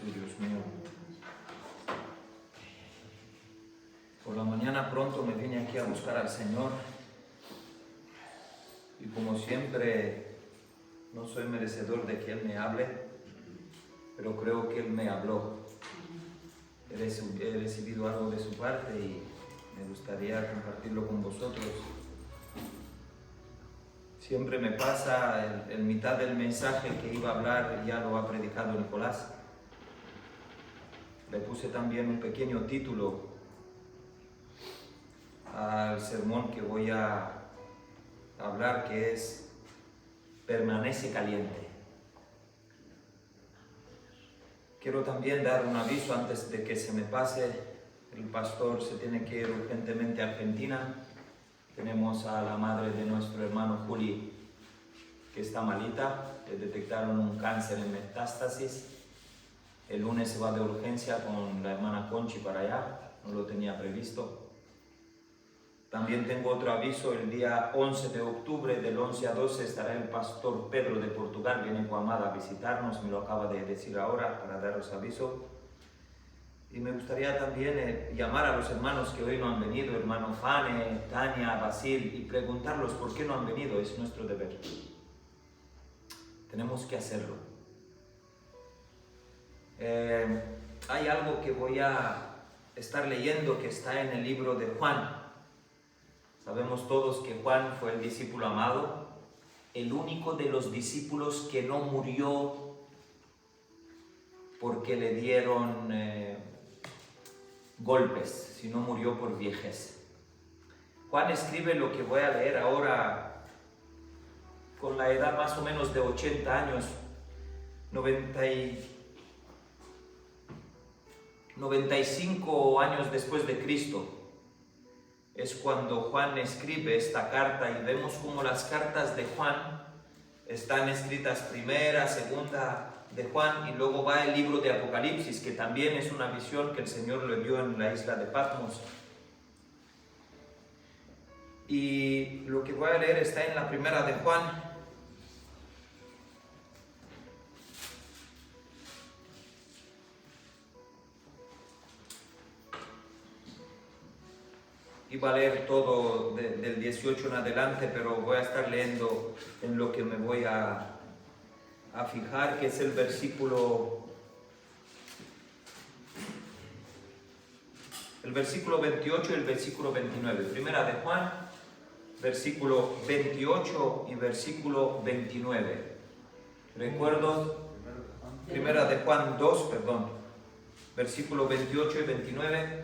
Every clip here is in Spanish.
tú, Dios mío. Por la mañana pronto me vine aquí a buscar al Señor y como siempre no soy merecedor de que Él me hable, pero creo que Él me habló. He recibido algo de su parte y me gustaría compartirlo con vosotros. Siempre me pasa en mitad del mensaje que iba a hablar, ya lo ha predicado Nicolás. Le puse también un pequeño título al sermón que voy a hablar, que es Permanece caliente. Quiero también dar un aviso antes de que se me pase. El pastor se tiene que ir urgentemente a Argentina. Tenemos a la madre de nuestro hermano Juli, que está malita. Le detectaron un cáncer en metástasis. El lunes se va de urgencia con la hermana Conchi para allá. No lo tenía previsto. También tengo otro aviso. El día 11 de octubre, del 11 a 12, estará el pastor Pedro de Portugal. Viene Guamada a visitarnos. Me lo acaba de decir ahora para daros aviso. Y me gustaría también llamar a los hermanos que hoy no han venido, hermano Fane, Tania, Basil, y preguntarlos por qué no han venido. Es nuestro deber. Tenemos que hacerlo. Hay algo que voy a estar leyendo que está en el libro de Juan. Sabemos todos que Juan fue el discípulo amado, el único de los discípulos que no murió porque le dieron golpes, sino murió por viejez. Juan escribe lo que voy a leer ahora con la edad más o menos de 80 años, 95 años después de Cristo. Es cuando Juan escribe esta carta y vemos cómo las cartas de Juan están escritas primera, segunda de Juan y luego va el libro de Apocalipsis, que también es una visión que el Señor le dio en la isla de Patmos. Y lo que voy a leer está en la primera de Juan. Iba a leer todo del 18 en adelante, pero voy a estar leyendo en lo que me voy a fijar, que es el versículo 28 y el versículo 29. Primera de Juan, versículo 28 y versículo 29. Recuerdo, primera de Juan 2, perdón, versículo 28 y 29.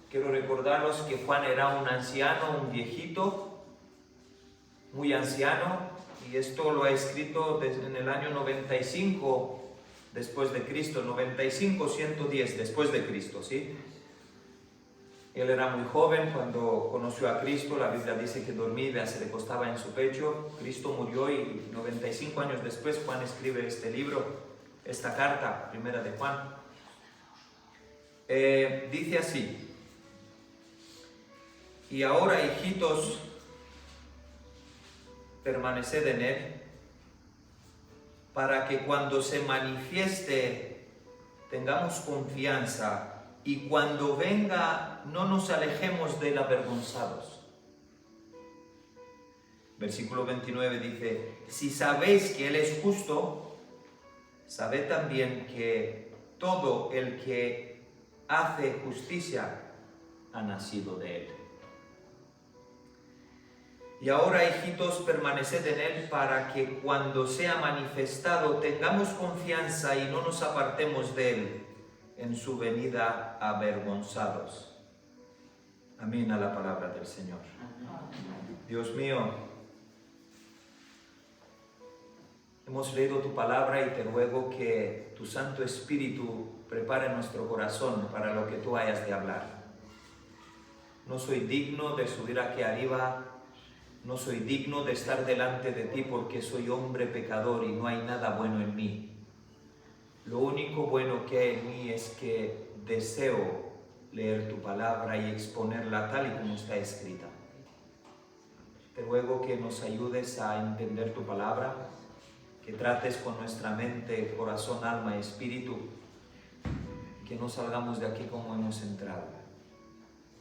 Quiero recordaros que Juan era un anciano, un viejito, muy anciano, y esto lo ha escrito en el año 95 después de Cristo, 95-110 después de Cristo, ¿sí? Él era muy joven cuando conoció a Cristo. La Biblia dice que dormía, se le acostaba en su pecho. Cristo murió y 95 años después Juan escribe este libro, esta carta, primera de Juan. Dice así: y ahora, hijitos, permaneced en Él, para que cuando se manifieste tengamos confianza y cuando venga no nos alejemos de él avergonzados. Versículo 29 dice: si sabéis que Él es justo, sabed también que todo el que hace justicia ha nacido de Él. Y ahora, hijitos, permaneced en Él para que cuando sea manifestado tengamos confianza y no nos apartemos de Él en su venida avergonzados. Amén a la palabra del Señor. Dios mío, hemos leído tu palabra y te ruego que tu Santo Espíritu prepare nuestro corazón para lo que tú hayas de hablar. No soy digno de subir aquí arriba. No soy digno de estar delante de ti porque soy hombre pecador y no hay nada bueno en mí. Lo único bueno que hay en mí es que deseo leer tu palabra y exponerla tal y como está escrita. Te ruego que nos ayudes a entender tu palabra, que trates con nuestra mente, corazón, alma y espíritu, que no salgamos de aquí como hemos entrado.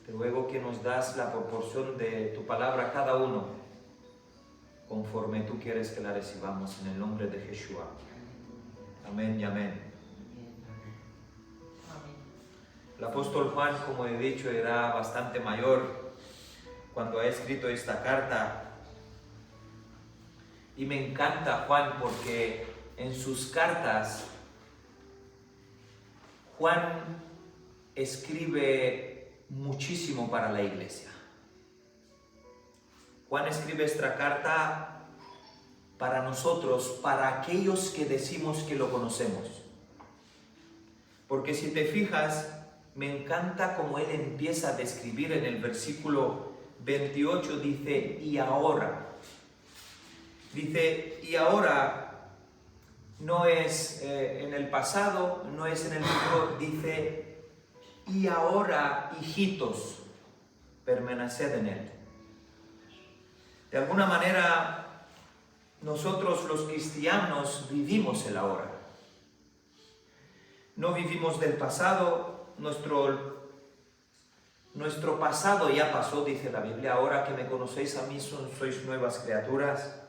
Te ruego que nos das la proporción de tu palabra a cada uno, conforme tú quieres que la recibamos, en el nombre de Jesús. Amén y amén. El apóstol Juan, como he dicho, era bastante mayor cuando ha escrito esta carta. Y me encanta Juan porque en sus cartas Juan escribe muchísimo para la iglesia. Juan escribe esta carta para nosotros, para aquellos que decimos que lo conocemos. Porque si te fijas, me encanta cómo él empieza a describir en el versículo 28, dice, y ahora. Dice, y ahora no es en el pasado, no es en el futuro, dice, y ahora, hijitos, permaneced en él. De alguna manera, nosotros los cristianos vivimos el ahora. No vivimos del pasado. Nuestro pasado ya pasó, dice la Biblia. Ahora que me conocéis a mí, sois nuevas criaturas.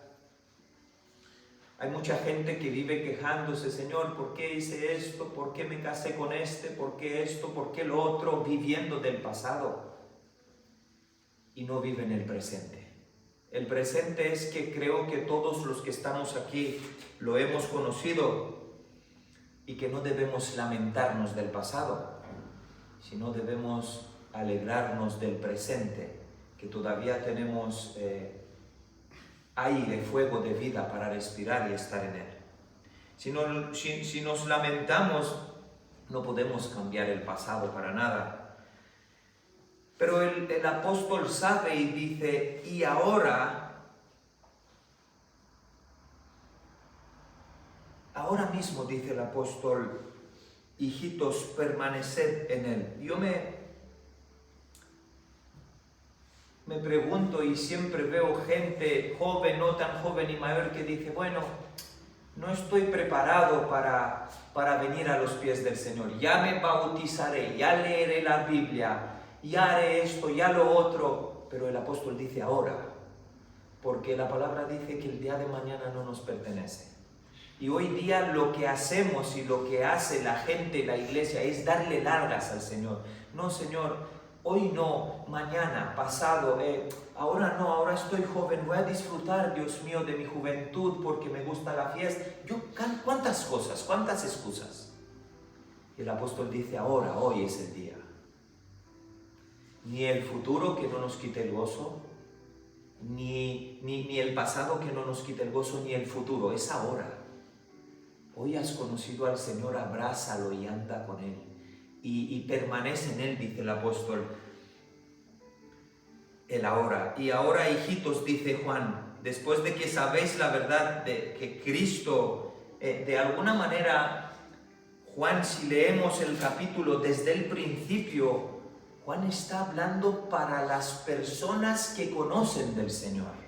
Hay mucha gente que vive quejándose, Señor, ¿por qué hice esto? ¿Por qué me casé con este? ¿Por qué esto? ¿Por qué lo otro? Viviendo del pasado. Y no viven el presente. El presente es que creo que todos los que estamos aquí lo hemos conocido. Y que no debemos lamentarnos del pasado, sino debemos alegrarnos del presente, que todavía tenemos aire, fuego de vida para respirar y estar en él. Si nos lamentamos, no podemos cambiar el pasado para nada. Pero el apóstol sabe y dice, y ahora mismo, dice el apóstol, hijitos, permaneced en él. Yo me pregunto y siempre veo gente joven, no tan joven y mayor, que dice, bueno, no estoy preparado para venir a los pies del Señor. Ya me bautizaré, ya leeré la Biblia, ya haré esto, ya lo otro. Pero el apóstol dice ahora, porque la palabra dice que el día de mañana no nos pertenece. Y hoy día lo que hacemos y lo que hace la gente, la iglesia, es darle largas al Señor. No, Señor, hoy no, mañana, pasado, ahora no, ahora estoy joven, voy a disfrutar, Dios mío, de mi juventud porque me gusta la fiesta. ¿Cuántas cosas, cuántas excusas? Y el apóstol dice, ahora, hoy es el día. Ni el futuro que no nos quite el gozo, ni el pasado que no nos quite el gozo, ni el futuro, es ahora. Hoy has conocido al Señor, abrázalo y anda con Él. Y permanece en Él, dice el apóstol. El ahora. Y ahora, hijitos, dice Juan, después de que sabéis la verdad de que Cristo, de alguna manera, Juan, si leemos el capítulo desde el principio, Juan está hablando para las personas que conocen del Señor.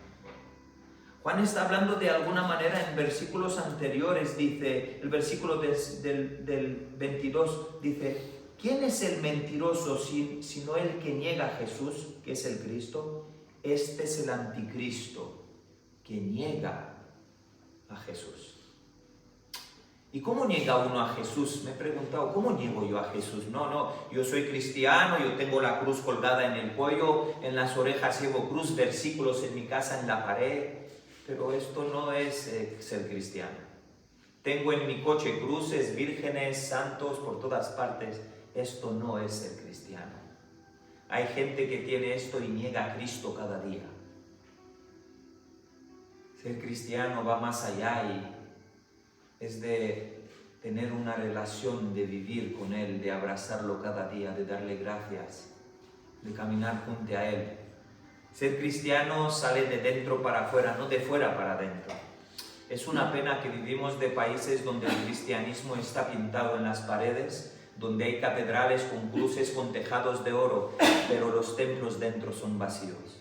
Juan está hablando de alguna manera en versículos anteriores, dice, el versículo del 22, dice, ¿quién es el mentiroso sino el que niega a Jesús, que es el Cristo? Este es el anticristo, que niega a Jesús. ¿Y cómo niega uno a Jesús? Me he preguntado, ¿cómo niego yo a Jesús? No, yo soy cristiano, yo tengo la cruz colgada en el cuello, en las orejas llevo cruz, versículos en mi casa en la pared. Pero esto no es ser cristiano. Tengo en mi coche cruces, vírgenes, santos por todas partes. Esto no es ser cristiano. Hay gente que tiene esto y niega a Cristo cada día. Ser cristiano va más allá y es de tener una relación, de vivir con Él, de abrazarlo cada día, de darle gracias, de caminar junto a Él. Ser cristiano sale de dentro para afuera, no de fuera para adentro. Es una pena que vivimos de países donde el cristianismo está pintado en las paredes, donde hay catedrales con cruces con tejados de oro, pero los templos dentro son vacíos.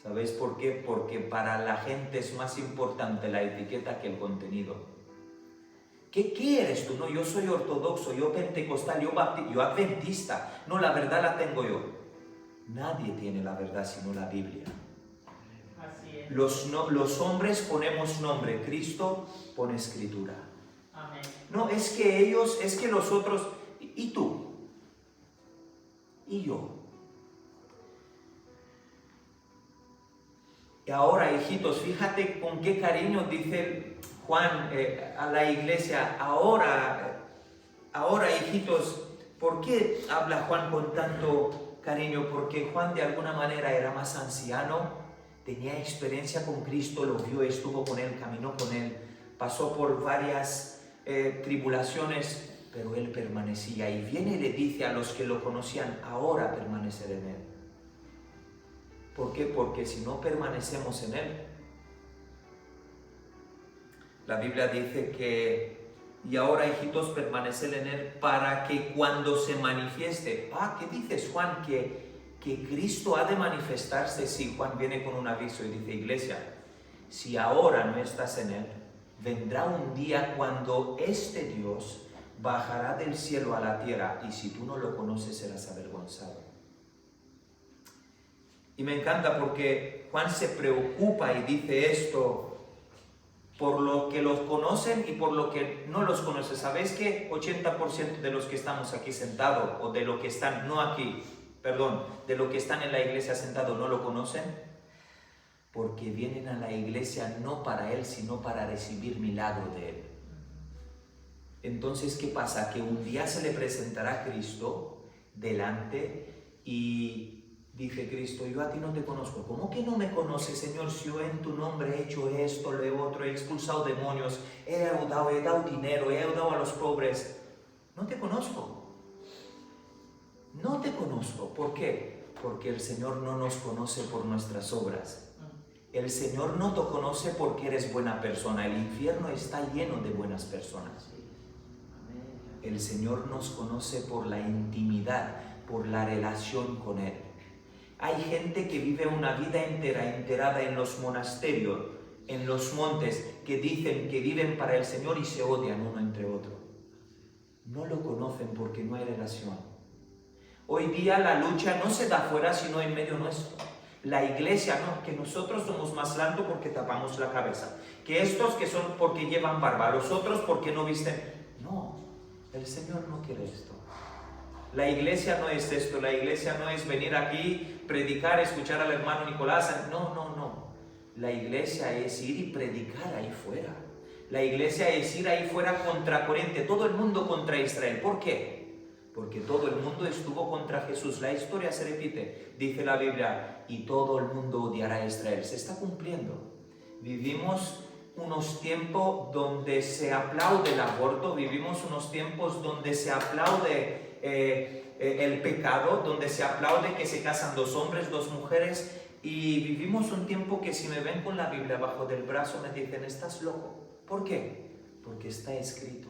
¿Sabéis por qué? Porque para la gente es más importante la etiqueta que el contenido. ¿Qué eres tú? No, yo soy ortodoxo, yo pentecostal, yo adventista. No, la verdad la tengo yo. Nadie tiene la verdad sino la Biblia. Así es. Los hombres ponemos nombre, Cristo pone escritura. Amén. No, es que los otros, ¿y tú? ¿Y yo? Y ahora, hijitos, fíjate con qué cariño dice Juan a la iglesia, ahora, hijitos, ¿por qué habla Juan con tanto cariño? Porque Juan de alguna manera era más anciano, tenía experiencia con Cristo, lo vio, estuvo con él, caminó con él, pasó por varias tribulaciones, pero él permanecía. Y viene y le dice a los que lo conocían, ahora permanecer en él. ¿Por qué? Porque si no permanecemos en él, la Biblia dice que, y ahora, hijitos, permaneced en él para que cuando se manifieste. ¿Qué dices, Juan? Que Cristo ha de manifestarse. Sí, Juan viene con un aviso y dice, iglesia, si ahora no estás en él, vendrá un día cuando este Dios bajará del cielo a la tierra y si tú no lo conoces serás avergonzado. Y me encanta porque Juan se preocupa y dice esto por lo que los conocen y por lo que no los conocen. ¿Sabéis que 80% de los que estamos aquí sentados, o de los que están, no aquí, perdón, de los que están en la iglesia sentados no lo conocen? Porque vienen a la iglesia no para él, sino para recibir milagro de él. Entonces, ¿qué pasa? Que un día se le presentará Cristo delante y dice Cristo, yo a ti no te conozco. ¿Cómo que no me conoces, Señor? Si yo en tu nombre he hecho esto, lo otro, he expulsado demonios, he dado dinero, he ayudado a los pobres. No te conozco. No te conozco. ¿Por qué? Porque el Señor no nos conoce por nuestras obras. El Señor no te conoce porque eres buena persona. El infierno está lleno de buenas personas. El Señor nos conoce por la intimidad, por la relación con Él. Hay gente que vive una vida entera enterrada en los monasterios, en los montes, que dicen que viven para el Señor y se odian uno entre otro. No lo conocen porque no hay relación. Hoy día la lucha no se da afuera sino en medio nuestro. La iglesia, no, que nosotros somos más altos porque tapamos la cabeza, que estos que son porque llevan barba, los otros porque no visten. No, el Señor no quiere esto. La iglesia no es esto, la iglesia no es venir aquí, predicar, escuchar al hermano Nicolás. No. La iglesia es ir y predicar ahí fuera. La iglesia es ir ahí fuera contracorriente, todo el mundo contra Israel. ¿Por qué? Porque todo el mundo estuvo contra Jesús. La historia se repite, dice la Biblia, y todo el mundo odiará a Israel. Se está cumpliendo. Vivimos unos tiempos donde se aplaude el aborto, vivimos unos tiempos donde se aplaude el pecado, donde se aplaude que se casan dos hombres, dos mujeres, y vivimos un tiempo que si me ven con la Biblia bajo del brazo me dicen, estás loco. ¿Por qué? Porque está escrito.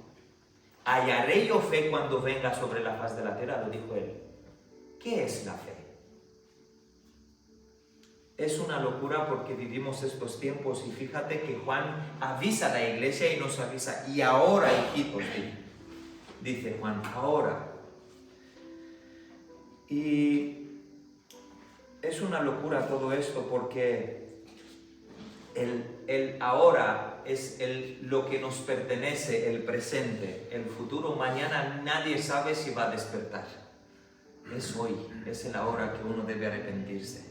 Hallaré yo fe cuando venga sobre la faz de la tierra, lo dijo él. ¿Qué es la fe? Es una locura porque vivimos estos tiempos y fíjate que Juan avisa a la iglesia y nos avisa, y ahora, hijitos, dice Juan, ahora. Y es una locura todo esto porque el ahora es lo que nos pertenece, el presente. El futuro, mañana nadie sabe si va a despertar. Es hoy, es el ahora que uno debe arrepentirse.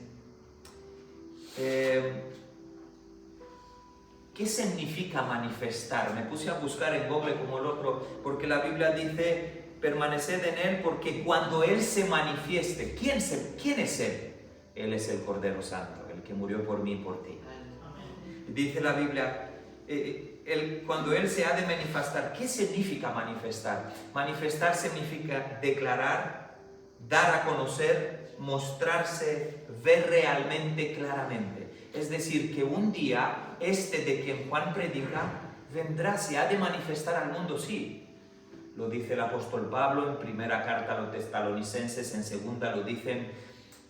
¿Qué significa manifestar? Me puse a buscar en Google como el otro, porque la Biblia dice, permaneced en Él, porque cuando Él se manifieste, ¿quién es Él? Él es el Cordero Santo, el que murió por mí y por ti. Dice la Biblia, cuando Él se ha de manifestar, ¿qué significa manifestar? Manifestar significa declarar, dar a conocer, mostrarse, ver realmente claramente. Es decir, que un día de quien Juan predica vendrá, se ha de manifestar al mundo, sí. Lo dice el apóstol Pablo en primera carta a los tesalonicenses, en segunda lo dicen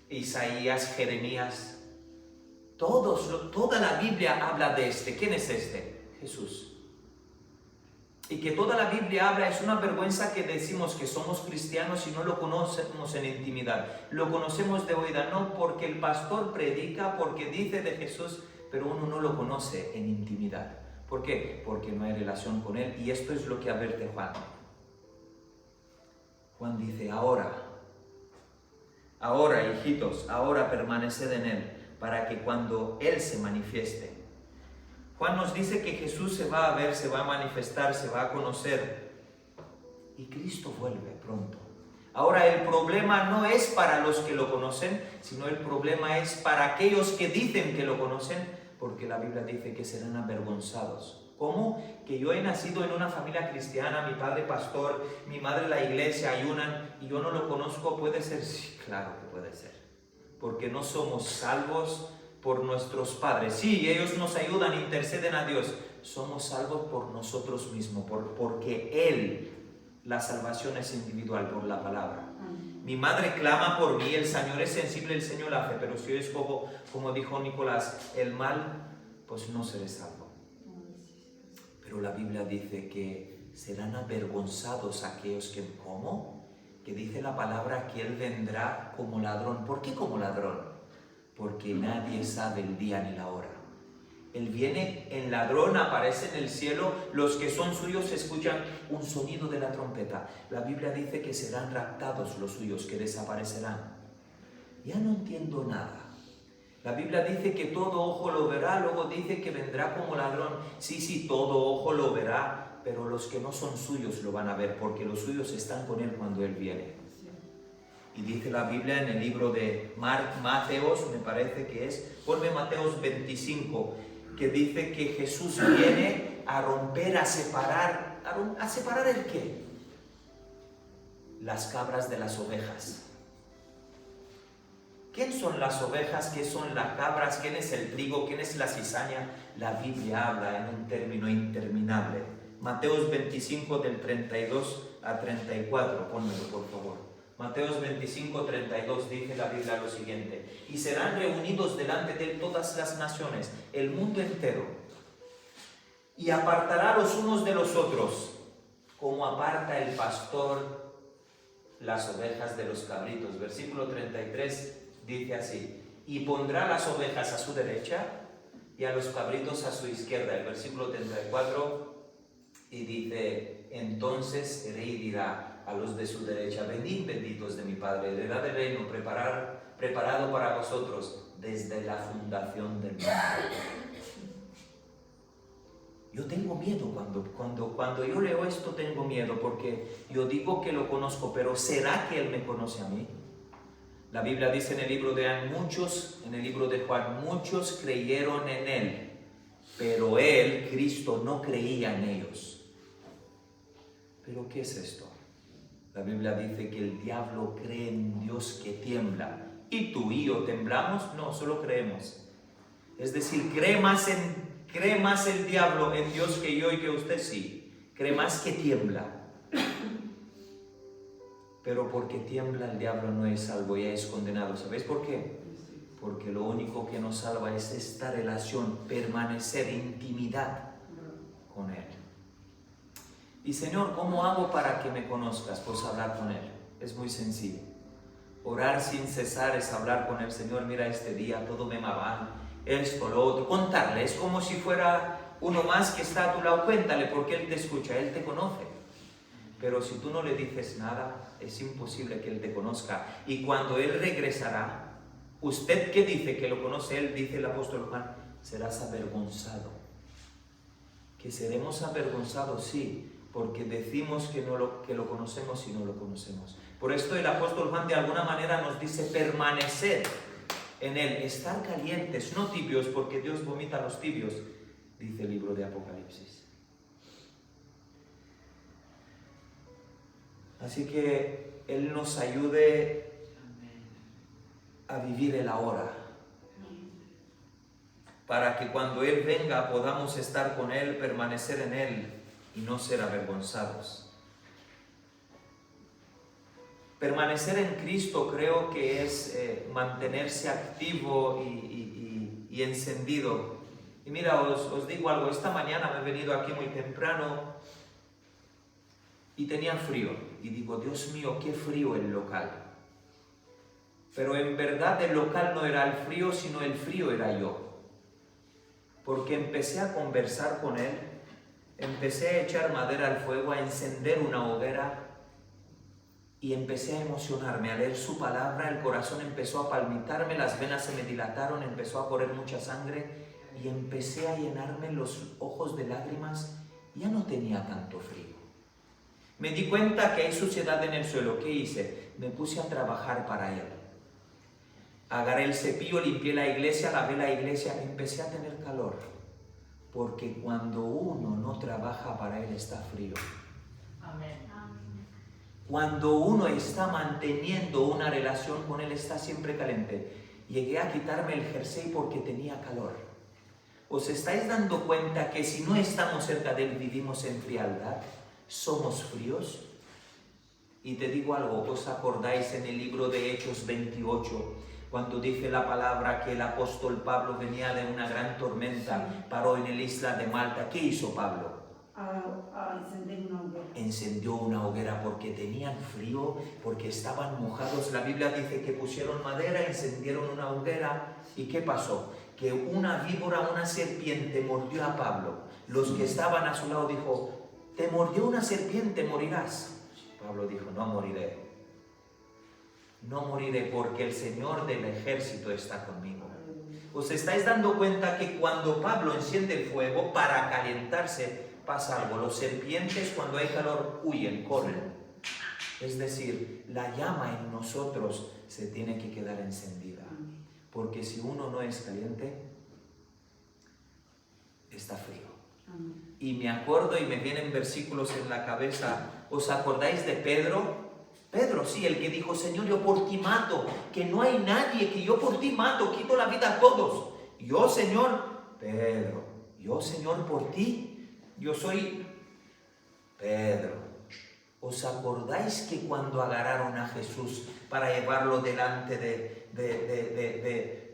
Isaías, Jeremías. Toda la Biblia habla de ¿Quién es este? Jesús. Y que toda la Biblia habla, es una vergüenza que decimos que somos cristianos y no lo conocemos en intimidad. Lo conocemos de oída, no porque el pastor predica, porque dice de Jesús, pero uno no lo conoce en intimidad. ¿Por qué? Porque no hay relación con Él. Y esto es lo que advierte Juan. Juan dice, ahora, hijitos, ahora permaneced en Él, para que cuando Él se manifieste. Juan nos dice que Jesús se va a ver, se va a manifestar, se va a conocer. Y Cristo vuelve pronto. Ahora el problema no es para los que lo conocen, sino el problema es para aquellos que dicen que lo conocen, porque la Biblia dice que serán avergonzados. ¿Cómo? Que yo he nacido en una familia cristiana, mi padre pastor, mi madre la iglesia, ayunan, y yo no lo conozco. ¿Puede ser? Sí, claro que puede ser. Porque no somos salvos por nuestros padres. Sí, ellos nos ayudan, interceden a Dios. Somos salvos por nosotros mismos, porque Él, la salvación es individual por la palabra. Mi madre clama por mí, el Señor es sensible, el Señor hace, pero si yo escojo, como dijo Nicolás, el mal, pues no seré salvo. Pero la Biblia dice que serán avergonzados aquellos que, ¿cómo? Que dice la palabra que Él vendrá como ladrón. ¿Por qué como ladrón? Porque nadie sabe el día ni la hora. Él viene en ladrón, aparece en el cielo, los que son suyos escuchan un sonido de la trompeta. La Biblia dice que serán raptados los suyos, que desaparecerán. Ya no entiendo nada. La Biblia dice que todo ojo lo verá, luego dice que vendrá como ladrón. Sí, todo ojo lo verá, pero los que no son suyos lo van a ver, porque los suyos están con Él cuando Él viene. Y dice la Biblia en el libro de Mateos, me parece que es, ponme Mateos 25, que dice que Jesús viene a romper, a separar ¿el qué? Las cabras de las ovejas. ¿Quién son las ovejas? ¿Qué son las cabras? ¿Quién es el trigo? ¿Quién es la cizaña? La Biblia habla en un término interminable. Mateos 25 del 32 a 34, pónmelo por favor. Mateos 25, 32 dice la Biblia lo siguiente: y serán reunidos delante de Él todas las naciones, el mundo entero, y apartará los unos de los otros, como aparta el pastor las ovejas de los cabritos. Versículo 33 dice así: y pondrá las ovejas a su derecha y a los cabritos a su izquierda. El versículo 34 y dice: entonces el rey dirá a los de su derecha: venid benditos de mi Padre, heredad del reino preparado para vosotros desde la fundación del mundo. Yo tengo miedo cuando yo leo esto, tengo miedo, porque yo digo que lo conozco, pero ¿será que Él me conoce a mí? La Biblia dice en el libro de Juan, muchos creyeron en Él, pero Él, Cristo, no creía en ellos. ¿Pero qué es esto? La Biblia dice que el diablo cree en Dios que tiembla. ¿Y tú y yo temblamos? No, solo creemos. Es decir, cree más el diablo en Dios que yo y que usted sí. Cree más que tiembla. Pero porque tiembla el diablo no es salvo, ya es condenado. ¿Sabéis por qué? Porque lo único que nos salva es esta relación, permanecer en intimidad con Él. Y Señor, ¿cómo hago para que me conozcas? Pues hablar con Él. Es muy sencillo. Orar sin cesar es hablar con Él. Señor, mira este día, todo me va mal, esto, lo otro. Contarle, es como si fuera uno más que está a tu lado. Cuéntale, porque Él te escucha, Él te conoce. Pero si tú no le dices nada, es imposible que Él te conozca. Y cuando Él regresará, usted que dice que lo conoce Él, dice el apóstol Juan, serás avergonzado. ¿Que seremos avergonzados? Sí, porque decimos que lo conocemos y no lo conocemos. Por esto el apóstol Juan de alguna manera nos dice permanecer en Él, estar calientes, no tibios, porque Dios vomita a los tibios, dice el libro de Apocalipsis. Así que Él nos ayude a vivir el ahora, para que cuando Él venga podamos estar con Él, permanecer en Él y no ser avergonzados. Permanecer en Cristo creo que es mantenerse activo y encendido. Y mira, os digo algo, esta mañana me he venido aquí muy temprano y tenía frío. Y digo, Dios mío, qué frío el local. Pero en verdad el local no era el frío, sino el frío era yo. Porque empecé a conversar con él, empecé a echar madera al fuego, a encender una hoguera y empecé a emocionarme, a leer su palabra. El corazón empezó a palpitarme, las venas se me dilataron, empezó a correr mucha sangre y empecé a llenarme los ojos de lágrimas. Ya no tenía tanto frío. Me di cuenta que hay suciedad en el suelo. ¿Qué hice? Me puse a trabajar para él. Agarré el cepillo, limpié la iglesia, lavé la iglesia, empecé a tener calor. Porque cuando uno no trabaja para él está frío. Amén. Cuando uno está manteniendo una relación con él está siempre caliente. Llegué a quitarme el jersey porque tenía calor. ¿Os estáis dando cuenta que si no estamos cerca de él vivimos en frialdad? ¿Somos fríos? Y te digo algo, ¿os acordáis en el libro de Hechos 28, cuando dice la palabra que el apóstol Pablo venía de una gran tormenta, paró en la isla de Malta? ¿Qué hizo Pablo? Encender una hoguera. Encendió una hoguera porque tenían frío, porque estaban mojados. La Biblia dice que pusieron madera, encendieron una hoguera. ¿Y qué pasó? Que una víbora, una serpiente mordió a Pablo. Los que estaban a su lado dijo, te mordió una serpiente, morirás. Pablo dijo, no moriré. No moriré porque el Señor del ejército está conmigo. ¿Os estáis dando cuenta que cuando Pablo enciende el fuego para calentarse pasa algo? Los serpientes cuando hay calor huyen, corren. Es decir, la llama en nosotros se tiene que quedar encendida. Porque si uno no es caliente, está frío. Y me acuerdo y me vienen versículos en la cabeza. ¿Os acordáis de Pedro? Pedro, sí, el que dijo, Señor, yo por ti mato, que no hay nadie, que yo por ti mato, quito la vida a todos. Yo, Señor, Pedro, yo, Señor, por ti, yo soy Pedro. ¿Os acordáis que cuando agarraron a Jesús para llevarlo delante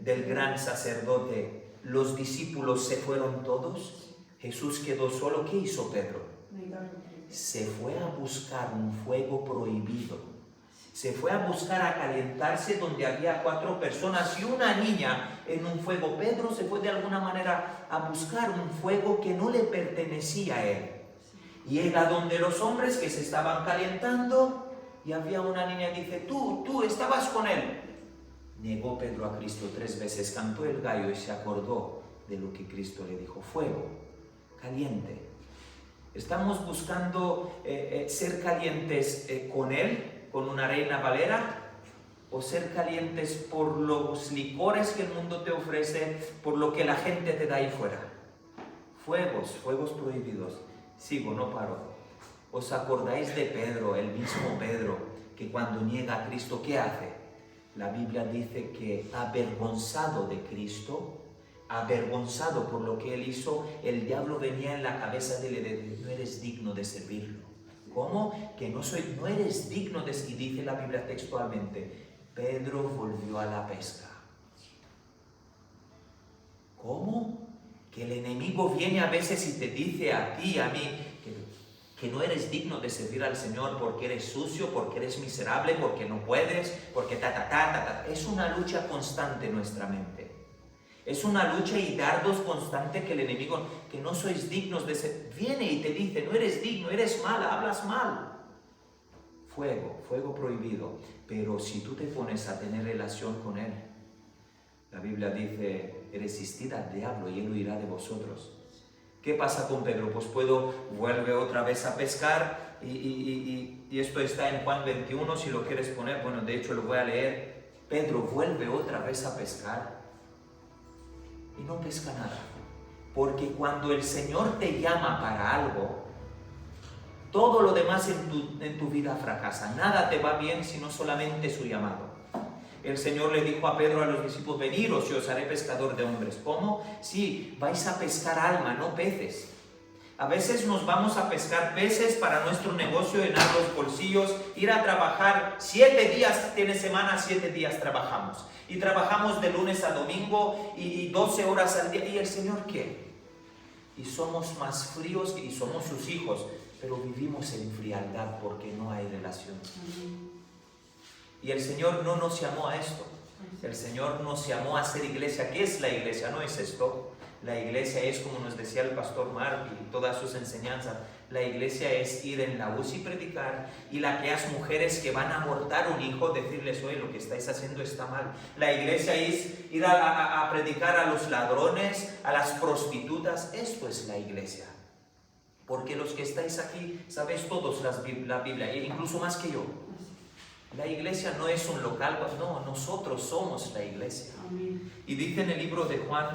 del gran sacerdote, los discípulos se fueron todos? Jesús quedó solo. ¿Qué hizo Pedro? Se fue a buscar un fuego prohibido. Se fue a buscar a calentarse donde había 4 personas y una niña en un fuego. Pedro se fue de alguna manera a buscar un fuego que no le pertenecía a él. Llega donde los hombres que se estaban calentando y había una niña y dice, tú estabas con él. Negó Pedro a Cristo 3 veces, cantó el gallo y se acordó de lo que Cristo le dijo. Fuego, caliente. ¿Estamos buscando ser calientes con Él, con una Reina Valera? ¿O ser calientes por los licores que el mundo te ofrece, por lo que la gente te da ahí fuera? Fuegos prohibidos. Sigo, no paro. ¿Os acordáis de Pedro, el mismo Pedro, que cuando niega a Cristo, ¿qué hace? La Biblia dice que avergonzado de Cristo, avergonzado por lo que él hizo, el diablo venía en la cabeza de él y decía, no eres digno de servirlo. ¿Cómo? Que no eres digno de... Y dice la Biblia textualmente, Pedro volvió a la pesca. ¿Cómo? Que el enemigo viene a veces y te dice a ti, a mí, que no eres digno de servir al Señor porque eres sucio, porque eres miserable, porque no puedes, porque Es una lucha constante en nuestra mente. Es una lucha y dardos constante que el enemigo, que no sois dignos de ser, viene y te dice, no eres digno, eres mala, hablas mal. Fuego prohibido. Pero si tú te pones a tener relación con él, la Biblia dice, resistid al diablo y él huirá de vosotros. ¿Qué pasa con Pedro? Pues vuelve otra vez a pescar y esto está en Juan 21, si lo quieres poner, bueno, de hecho lo voy a leer. Pedro vuelve otra vez a pescar y no pesca nada. Porque cuando el Señor te llama para algo, todo lo demás en tu vida fracasa. Nada te va bien sino solamente su llamado. El Señor le dijo a Pedro, a los discípulos, veniros y os haré pescador de hombres. ¿Cómo? Sí, vais a pescar alma, no peces. A veces nos vamos a pescar peces para nuestro negocio, llenar los bolsillos, ir a trabajar 7 días, tiene semana, 7 días trabajamos. Y trabajamos de lunes a domingo y 12 horas al día. ¿Y el Señor qué? Y somos más fríos y somos sus hijos. pero vivimos en frialdad porque no hay relación. Amén. Y el Señor no nos llamó a esto. El Señor nos llamó a ser iglesia. ¿Qué es la iglesia? No es esto. La iglesia es, como nos decía el pastor Mark y todas sus enseñanzas, la iglesia es ir en la luz y predicar, y las mujeres que van a abortar un hijo, decirles, oye, lo que estáis haciendo está mal. La iglesia es ir a predicar a los ladrones, a las prostitutas. Esto es la iglesia. Porque los que estáis aquí sabéis todos la Biblia, incluso más que yo. La iglesia no es un local, no, nosotros somos la iglesia. Amén. Y dice en el libro de Juan,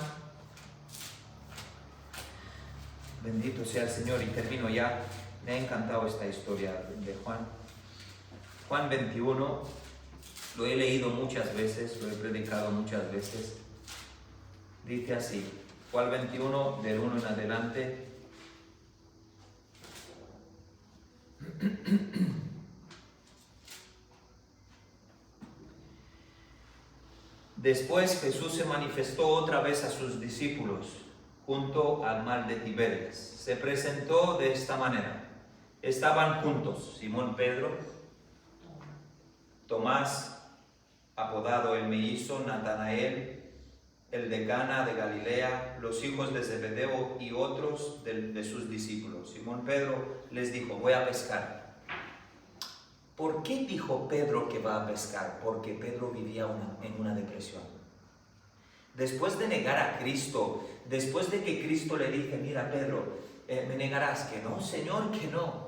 bendito sea el Señor, y termino ya, me ha encantado esta historia de Juan. Juan 21, lo he leído muchas veces, lo he predicado muchas veces. Dice así, Juan 21, del 1 en adelante. Después Jesús se manifestó otra vez a sus discípulos junto al mar de Tiberias. Se presentó de esta manera. Estaban juntos Simón Pedro, Tomás, apodado el mellizo, Natanael, el de Cana de Galilea, los hijos de Zebedeo y otros de sus discípulos. Simón Pedro les dijo, voy a pescar. ¿Por qué dijo Pedro que va a pescar? Porque Pedro vivía en una depresión. Después de negar a Cristo, después de que Cristo le dice, mira Pedro, me negarás, que no, Señor, que no.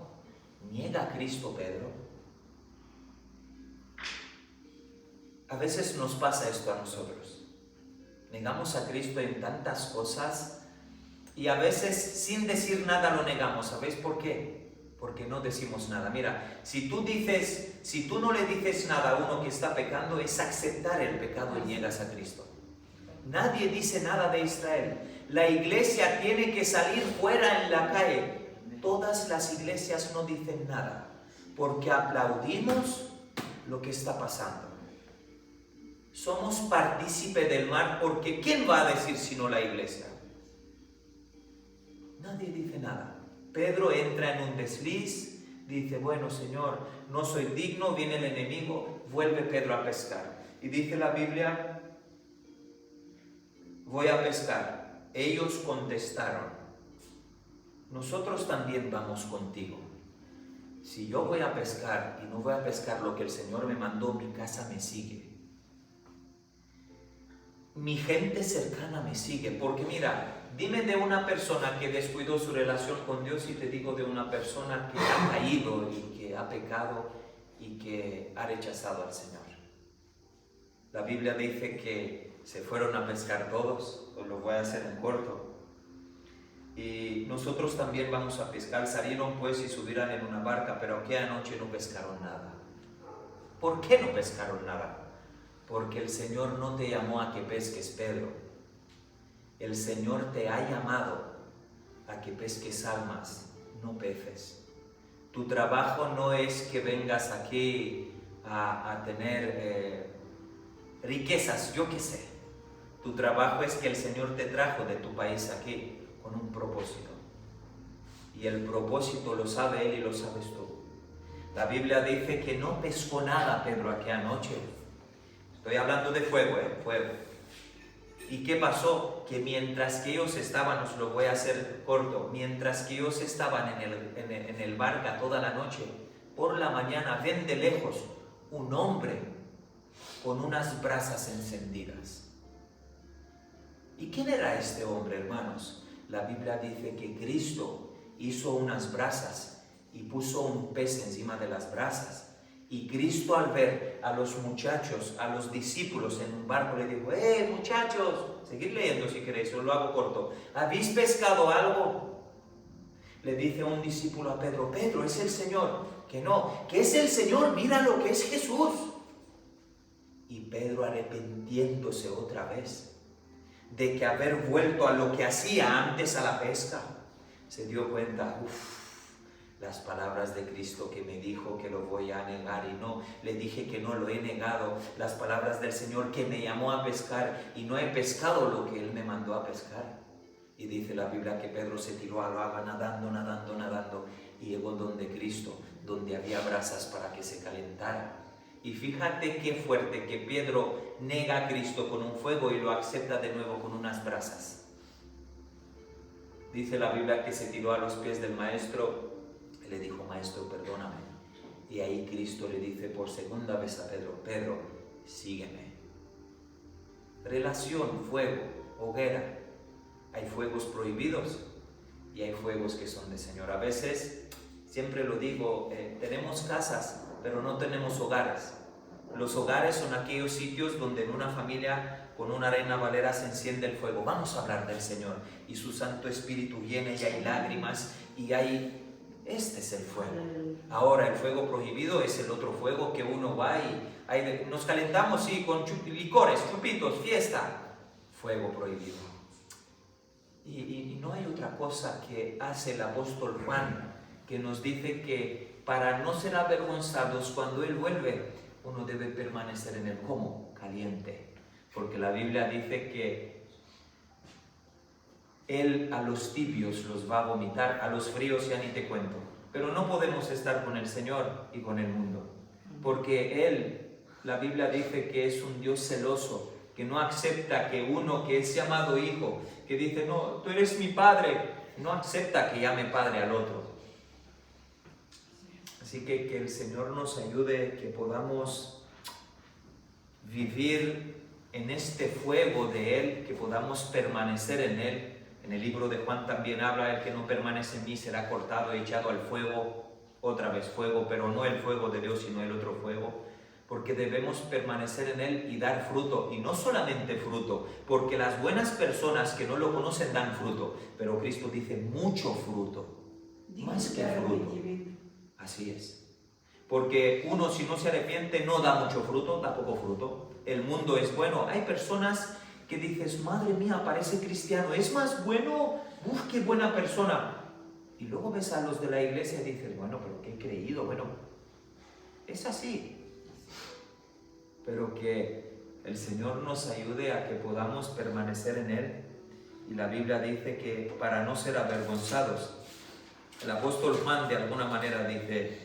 Niega a Cristo Pedro. A veces nos pasa esto a nosotros. Negamos a Cristo en tantas cosas y a veces sin decir nada lo negamos. ¿Sabéis por qué? Porque no decimos nada. Mira, si tú no le dices nada a uno que está pecando, es aceptar el pecado y niegas a Cristo. Nadie dice nada de Israel. La iglesia tiene que salir fuera en la calle. Todas las iglesias no dicen nada, porque aplaudimos lo que está pasando. Somos partícipe del mal, porque ¿quién va a decir sino la iglesia? Nadie dice nada. Pedro entra en un desliz, dice, bueno Señor, no soy digno, viene el enemigo, vuelve Pedro a pescar. Y dice la Biblia, voy a pescar. Ellos contestaron, nosotros también vamos contigo. Si yo voy a pescar y no voy a pescar lo que el Señor me mandó, mi casa me sigue. Mi gente cercana me sigue, porque mira, dime de una persona que descuidó su relación con Dios y te digo de una persona que ha caído y que ha pecado y que ha rechazado al Señor. La Biblia dice que se fueron a pescar todos, os lo voy a hacer en corto. Y nosotros también vamos a pescar. Salieron pues y subieron en una barca, pero aquella noche no pescaron nada. ¿Por qué no pescaron nada? Porque el Señor no te llamó a que pesques, Pedro. El Señor te ha llamado a que pesques almas, no peces. Tu trabajo no es que vengas aquí a tener riquezas, yo qué sé. Tu trabajo es que el Señor te trajo de tu país aquí con un propósito. Y el propósito lo sabe Él y lo sabes tú. La Biblia dice que no pescó nada Pedro aquella noche. Estoy hablando de fuego, fuego. ¿Y qué pasó? Que mientras que ellos estaban, os lo voy a hacer corto, mientras que ellos estaban en el barca toda la noche, por la mañana ven de lejos un hombre con unas brasas encendidas. ¿Y quién era este hombre, hermanos? La Biblia dice que Cristo hizo unas brasas y puso un pez encima de las brasas. Y Cristo, al ver a los muchachos, a los discípulos en un barco, le dijo, muchachos, seguid leyendo si queréis, os lo hago corto. ¿Habéis pescado algo? Le dice un discípulo a Pedro, Pedro, es el Señor. Que no, que es el Señor, mira lo que es Jesús. Y Pedro, arrepintiéndose otra vez de que haber vuelto a lo que hacía antes a la pesca, se dio cuenta, las palabras de Cristo que me dijo que lo voy a negar y no, le dije que no lo he negado. Las palabras del Señor que me llamó a pescar y no he pescado lo que Él me mandó a pescar. Y dice la Biblia que Pedro se tiró al agua nadando, nadando, nadando, y llegó donde Cristo, donde había brasas para que se calentara. Y fíjate qué fuerte que Pedro nega a Cristo con un fuego y lo acepta de nuevo con unas brasas. Dice la Biblia que se tiró a los pies del maestro y le dijo: maestro, perdóname. Y ahí Cristo le dice por segunda vez a Pedro: Pedro, sígueme. Relación, fuego, hoguera. Hay fuegos prohibidos y hay fuegos que son del Señor. A veces, siempre lo digo, tenemos casas, pero no tenemos hogares. Los hogares son aquellos sitios donde en una familia con una reina valera se enciende el fuego. Vamos a hablar del Señor y su Santo Espíritu viene y hay lágrimas y hay... Este es el fuego. Ahora el fuego prohibido es el otro fuego que uno va y nos calentamos, sí, con licores, chupitos, fiesta. Fuego prohibido. Y no hay otra cosa que hace el apóstol Juan, que nos dice que para no ser avergonzados cuando Él vuelve, uno debe permanecer en el ¿cómo? Caliente. Porque la Biblia dice que Él a los tibios los va a vomitar, a los fríos ya ni te cuento. Pero no podemos estar con el Señor y con el mundo. Porque Él, la Biblia dice que es un Dios celoso, que no acepta que uno que es llamado hijo, que dice: no, tú eres mi padre, no acepta que llame padre al otro. Así que el Señor nos ayude, que podamos vivir en este fuego de Él, que podamos permanecer en Él. En el libro de Juan también habla: el que no permanece en mí será cortado y echado al fuego. Otra vez fuego, pero no el fuego de Dios, sino el otro fuego. Porque debemos permanecer en Él y dar fruto. Y no solamente fruto, porque las buenas personas que no lo conocen dan fruto. Pero Cristo dice mucho fruto, más que fruto. Así es. Porque uno, si no se arrepiente, no da mucho fruto, da poco fruto. El mundo es bueno. Hay personas que dices: madre mía, parece cristiano, es más bueno, qué buena persona. Y luego ves a los de la iglesia y dices: bueno, pero qué creído, bueno, es así. Pero que el Señor nos ayude a que podamos permanecer en Él. Y la Biblia dice que para no ser avergonzados, el apóstol Juan de alguna manera dice: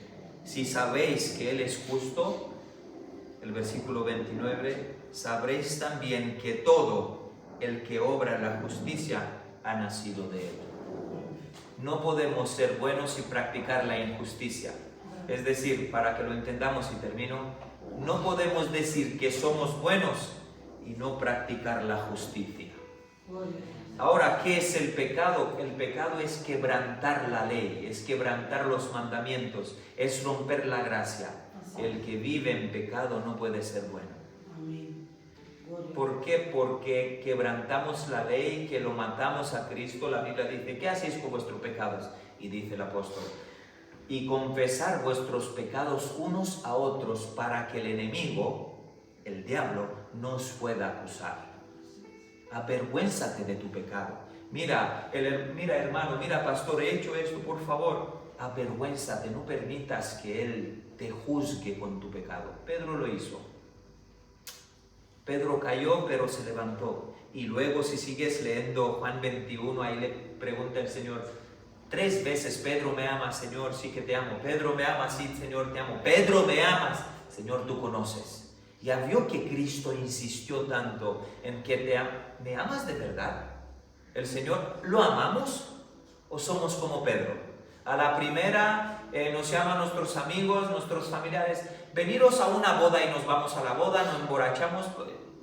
si sabéis que Él es justo, el versículo 29, sabréis también que todo el que obra la justicia ha nacido de Él. No podemos ser buenos y practicar la injusticia. Es decir, para que lo entendamos y termino, no podemos decir que somos buenos y no practicar la justicia. Ahora, ¿qué es el pecado? El pecado es quebrantar la ley, es quebrantar los mandamientos, es romper la gracia. El que vive en pecado no puede ser bueno. ¿Por qué? Porque quebrantamos la ley, que lo matamos a Cristo. La Biblia dice: ¿qué hacéis con vuestros pecados? Y dice el apóstol: y confesar vuestros pecados unos a otros, para que el enemigo, el diablo, no os pueda acusar. Avergüénzate de tu pecado. Mira, hermano, mira, pastor, he hecho esto, por favor. Avergüénzate, no permitas que Él te juzgue con tu pecado. Pedro lo hizo. Pedro cayó, pero se levantó. Y luego, si sigues leyendo Juan 21, ahí le pregunta el Señor 3 veces: Pedro, ¿me amas? Señor, sí que te amo. Pedro, ¿me amas? Sí, Señor, te amo. Pedro, ¿me amas? Señor, tú conoces. Ya vio que Cristo insistió tanto en que ¿me amas de verdad? El Señor, ¿lo amamos o somos como Pedro? A la primera nos llaman nuestros amigos, nuestros familiares: veniros a una boda, y nos vamos a la boda, nos emborrachamos.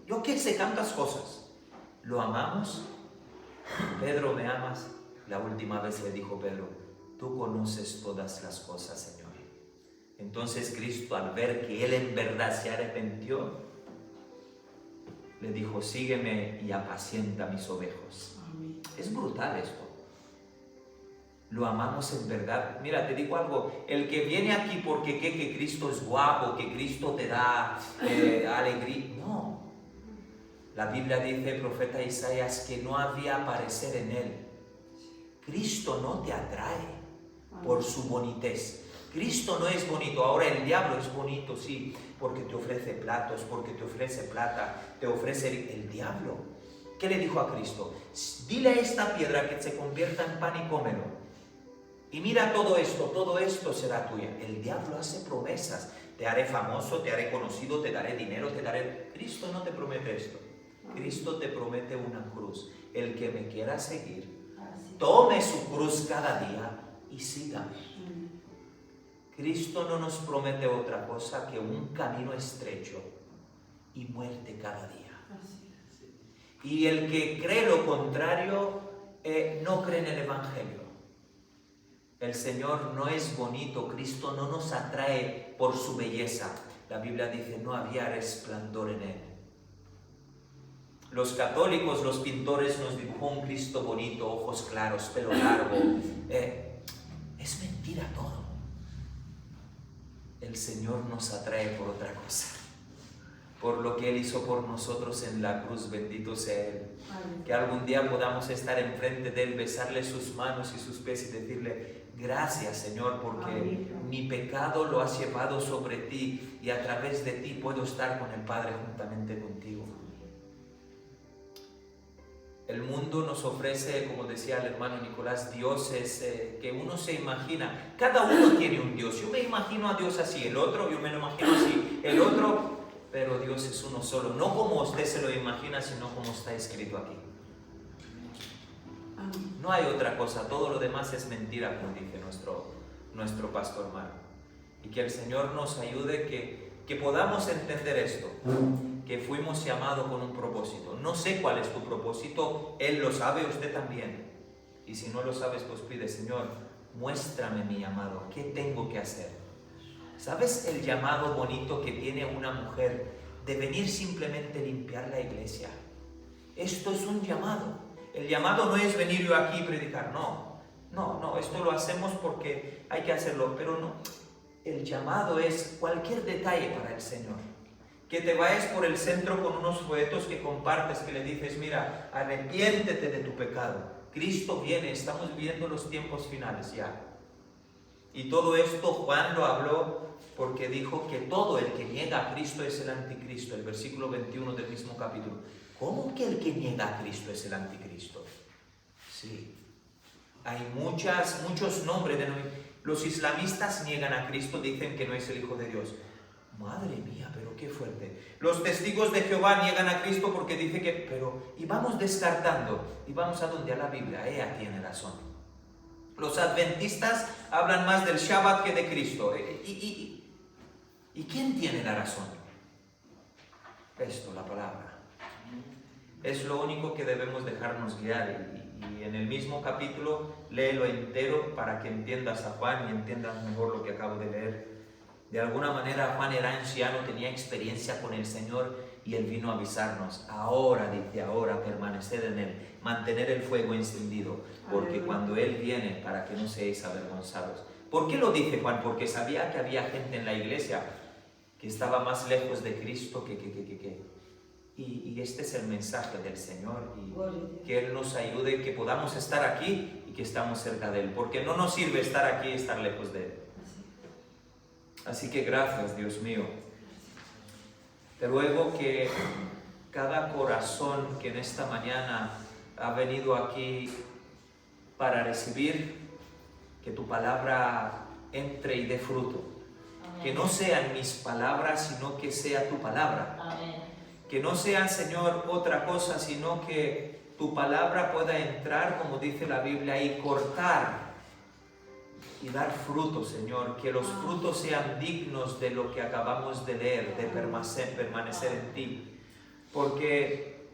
Yo qué sé, tantas cosas. ¿Lo amamos? Pedro, ¿me amas? La última vez le dijo Pedro: tú conoces todas las cosas, Señor. Entonces Cristo, al ver que él en verdad se arrepintió, le dijo: sígueme y apacienta mis ovejas. Es brutal esto. Lo amamos en verdad. Mira, te digo algo: el que viene aquí porque cree que Cristo es guapo, que Cristo te da alegría, no. La Biblia dice, el profeta Isaías, que no había parecer en él. Cristo no te atrae por su bonitez. Cristo no es bonito. Ahora el diablo es bonito, sí, porque te ofrece platos, porque te ofrece plata, te ofrece el diablo. ¿qué le dijo a Cristo? Dile a esta piedra que se convierta en pan y cómelo. Y mira todo esto será tuya. El diablo hace promesas. Te haré famoso, te haré conocido, te daré dinero, te daré... Cristo no te promete esto. Cristo te promete una cruz. El que me quiera seguir, tome su cruz cada día y sígame. Cristo no nos promete otra cosa que un camino estrecho y muerte cada día. Y el que cree lo contrario no cree en el Evangelio. El Señor no es bonito, Cristo no nos atrae por su belleza. La Biblia dice, no había resplandor en Él. Los católicos, los pintores nos dibujó un Cristo bonito, ojos claros, pelo largo. Es mentira todo. El Señor nos atrae por otra cosa. Por lo que Él hizo por nosotros en la cruz, bendito sea Él. Que algún día podamos estar enfrente de Él, besarle sus manos y sus pies y decirle, gracias Señor, porque mi pecado lo has llevado sobre ti y a través de ti puedo estar con el Padre juntamente contigo. El mundo nos ofrece, como decía el hermano Nicolás, dioses que uno se imagina. Cada uno tiene un Dios. Yo me imagino a Dios así, el otro, yo me lo imagino así, el otro... Pero Dios es uno solo, no como usted se lo imagina, sino como está escrito aquí. No hay otra cosa, todo lo demás es mentira, como dice nuestro pastor Marco. Y que el Señor nos ayude que podamos entender esto, que fuimos llamados con un propósito. No sé cuál es tu propósito, Él lo sabe, usted también. Y si no lo sabes, pues pide, Señor, muéstrame mi llamado, ¿qué tengo que hacer? ¿Sabes el llamado bonito que tiene una mujer de venir simplemente a limpiar la iglesia? Esto es un llamado. El llamado no es venir yo aquí y predicar, no, esto lo hacemos porque hay que hacerlo, pero no. El llamado es cualquier detalle para el Señor. Que te vayas por el centro con unos folletos que compartes, que le dices, mira, arrepiéntete de tu pecado. Cristo viene, estamos viviendo los tiempos finales ya. Y todo esto Juan lo habló porque dijo que todo el que niega a Cristo es el anticristo, el versículo 21 del mismo capítulo. ¿Cómo que el que niega a Cristo es el anticristo? Sí, hay muchos nombres. Los islamistas niegan a Cristo, dicen que no es el Hijo de Dios. Madre mía, pero qué fuerte. Los testigos de Jehová niegan a Cristo porque dice que... Y vamos descartando, y vamos a donde a la Biblia, ella tiene razón. Los adventistas hablan más del Shabbat que de Cristo. ¿Y quién tiene la razón? Esto, la palabra. Es lo único que debemos dejarnos guiar. Y en el mismo capítulo, léelo entero para que entiendas a Juan y entiendas mejor lo que acabo de leer. De alguna manera, Juan era anciano, tenía experiencia con el Señor y Él vino a avisarnos. Ahora, dice, ahora permaneced en Él, mantener el fuego encendido, porque cuando Él viene, para que no seáis avergonzados. ¿Por qué lo dice Juan? Porque sabía que había gente en la iglesia que estaba más lejos de Cristo Y este es el mensaje del Señor, y que Él nos ayude, que podamos estar aquí y que estamos cerca de Él, porque no nos sirve estar aquí y estar lejos de Él. Así que gracias, Dios mío. Te ruego que cada corazón que en esta mañana ha venido aquí para recibir, que tu palabra entre y dé fruto. Amén. Que no sean mis palabras, sino que sea tu palabra. Amén. Que no sea, Señor, otra cosa, sino que tu palabra pueda entrar, como dice la Biblia, y cortar y dar fruto, Señor, que los frutos sean dignos de lo que acabamos de leer, de permanecer en ti, porque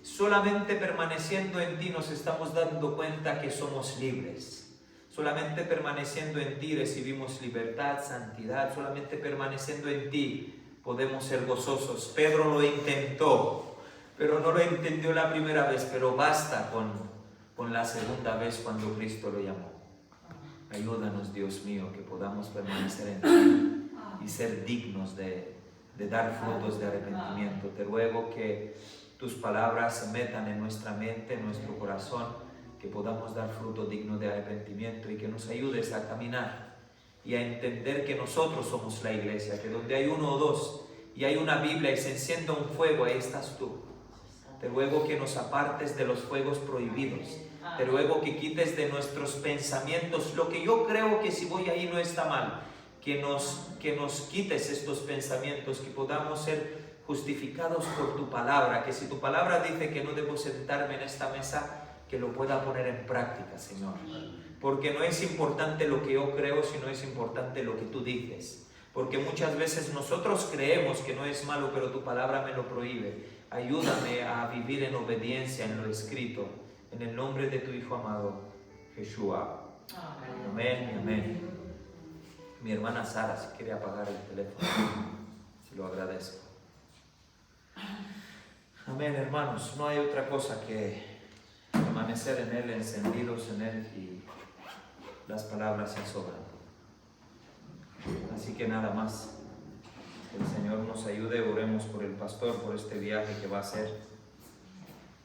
solamente permaneciendo en ti nos estamos dando cuenta que somos libres, solamente permaneciendo en ti recibimos libertad, santidad, solamente permaneciendo en ti podemos ser gozosos. Pedro lo intentó, pero no lo entendió la primera vez, pero basta con la segunda vez cuando Cristo lo llamó. Ayúdanos, Dios mío, que podamos permanecer en ti y ser dignos de dar frutos de arrepentimiento. Te ruego que tus palabras se metan en nuestra mente, en nuestro corazón, que podamos dar fruto digno de arrepentimiento y que nos ayudes a caminar y a entender que nosotros somos la iglesia, que donde hay uno o dos y hay una Biblia y se encienda un fuego, ahí estás tú. Te ruego que nos apartes de los fuegos prohibidos. Te ruego que quites de nuestros pensamientos lo que yo creo que si voy ahí no está mal. Que nos quites estos pensamientos, que podamos ser justificados por tu palabra. Que si tu palabra dice que no debo sentarme en esta mesa, que lo pueda poner en práctica, Señor. Porque no es importante lo que yo creo, sino es importante lo que tú dices. Porque muchas veces nosotros creemos que no es malo, pero tu palabra me lo prohíbe. Ayúdame a vivir en obediencia en lo escrito. En el nombre de tu Hijo amado, Yeshua. Amén y amén. Mi hermana Sara, si quiere apagar el teléfono, se lo agradezco. Amén, hermanos. No hay otra cosa que permanecer en Él, encendidos en Él, y las palabras se sobran. Así que nada más. Que el Señor nos ayude. Oremos por el pastor, por este viaje que va a hacer.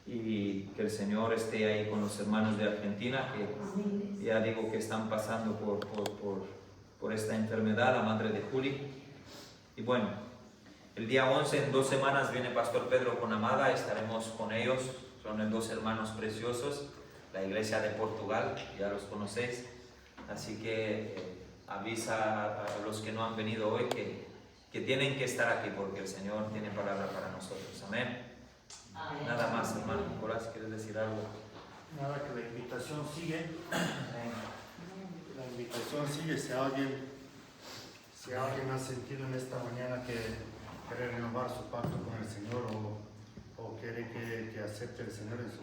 Y que el Señor esté ahí con los hermanos de Argentina, que ya digo que están pasando por esta enfermedad, la madre de Juli. Y bueno, el día 11, en 2 semanas, viene Pastor Pedro con Amada. Estaremos con ellos. Son 2 hermanos preciosos, la iglesia de Portugal, ya los conocéis. Así que avisa a los que no han venido hoy que tienen que estar aquí, porque el Señor tiene palabra para nosotros. Amén. Nada más, hermano Nicolás, ¿quieres decir algo? Nada, que la invitación sigue. La invitación sigue. Si alguien ha sentido en esta mañana que quiere renovar su pacto con el Señor o quiere que acepte el Señor en su